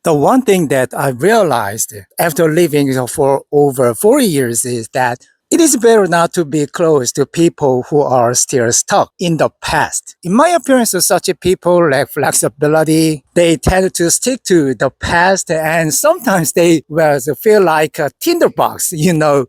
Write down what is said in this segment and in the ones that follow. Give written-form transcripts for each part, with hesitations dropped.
The one thing that I realized after living for over 4 years is that it is better not to be close to people who are still stuck in the past. In my appearance, such people lack flexibility. They tend to stick to the past and sometimes they feel like a tinderbox,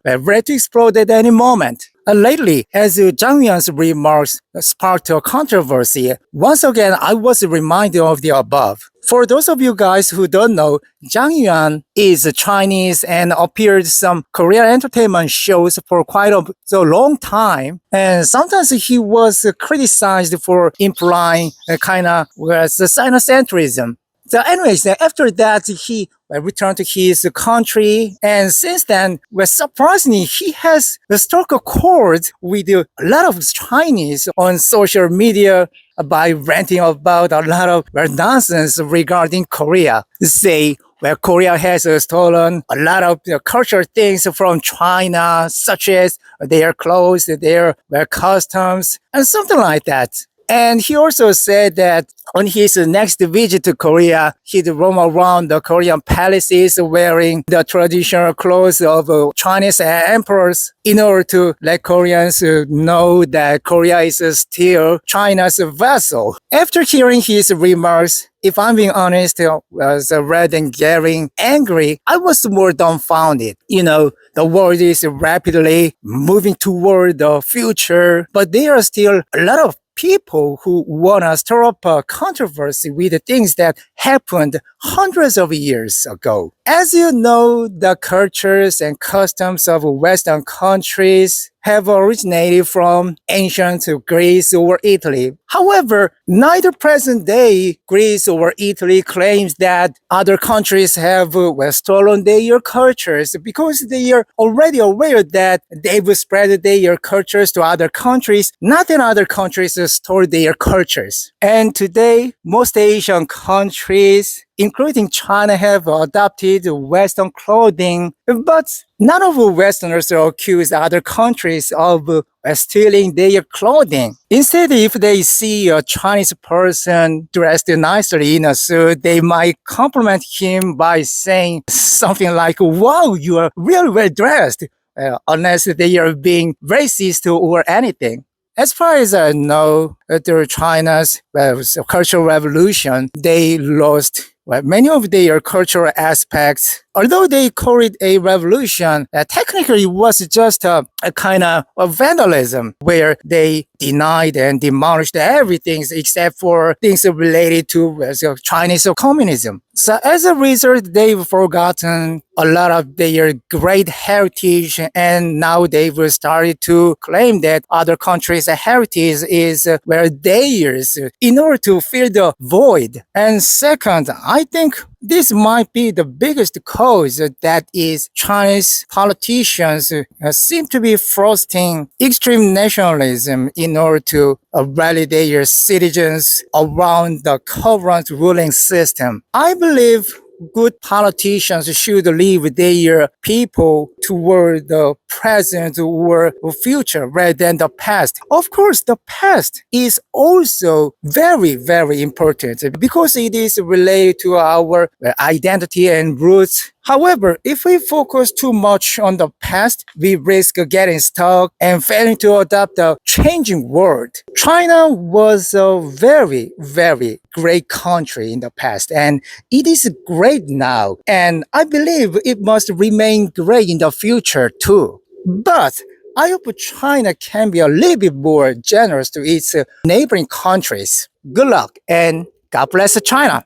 ready to explode at any moment. Lately, as Zhang Yuan's remarks sparked a controversy, once again I was reminded of the above. For those of you guys who don't know, Zhang Yuan is Chinese and appeared some Korean entertainment shows for quite a long time. And sometimes he was criticized for implying a kind of sinocentrism. So anyways, after that, he returned to his country. And since then, surprisingly, he has struck a chord with a lot of Chinese on social media by ranting about a lot of nonsense regarding Korea. Say, Korea has stolen a lot of cultural things from China, such as their clothes, their customs, and something like that. And he also said that on his next visit to Korea, he'd roam around the Korean palaces wearing the traditional clothes of Chinese emperors in order to let Koreans know that Korea is still China's vassal. After hearing his remarks, if I'm being honest, rather than getting angry, I was more dumbfounded. The world is rapidly moving toward the future, but there are still a lot of people who want to stir up a controversy with the things that happened hundreds of years ago. As you know, the cultures and customs of Western countries have originated from ancient Greece or Italy. However, neither present day Greece or Italy claims that other countries have stolen their cultures because they are already aware that they've spread their cultures to other countries, not that other countries stole their cultures. And today, most Asian countries, including China, have adopted Western clothing, but none of the Westerners accuse other countries of stealing their clothing. Instead, if they see a Chinese person dressed nicely in a suit, they might compliment him by saying something like, "Wow, you are really well dressed," unless they are being racist or anything. As far as I know, during China's cultural revolution, they lost many of their cultural aspects. Although they call it a revolution, technically it was just a kind of vandalism where they denied and demolished everything except for things related to Chinese communism. So as a result, they've forgotten a lot of their great heritage, and now they've started to claim that other countries' heritage is theirs in order to fill the void. And second, I think this might be the biggest cause, that is Chinese politicians seem to be fostering extreme nationalism in order to rally their citizens around the current ruling system. I believe good politicians should lead their people toward the present or future rather than the past. Of course, the past is also very, very important because it is related to our identity and roots. However, if we focus too much on the past, we risk getting stuck and failing to adapt the changing world. China was a very, very great country in the past, and it is great now. And I believe it must remain great in the future too. But I hope China can be a little bit more generous to its neighboring countries. Good luck and God bless China.